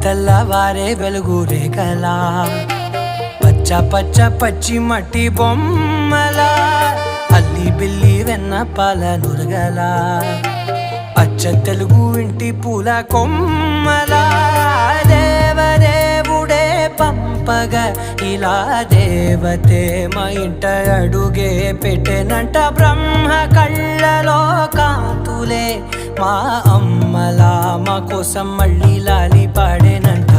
తెల్లవారే వెలుగు రేఖలా పచ్చ పచ్చ పచ్చి మట్టి బొమ్మలా అల్లి బిల్లి వెన్న పాల నురగలా అచ్చ తెలుగు ఇంటి పూల కొమ్మలా దేవదేవుడే పంపగా ఇలా దేవతే మా ఇంట అడుగే పెట్టెనంట బ్రహ్మ కళ్ళలో కాంతులే మా అమ్మలా మా కోసం మళ్ళీ లాలి పాడేనంట.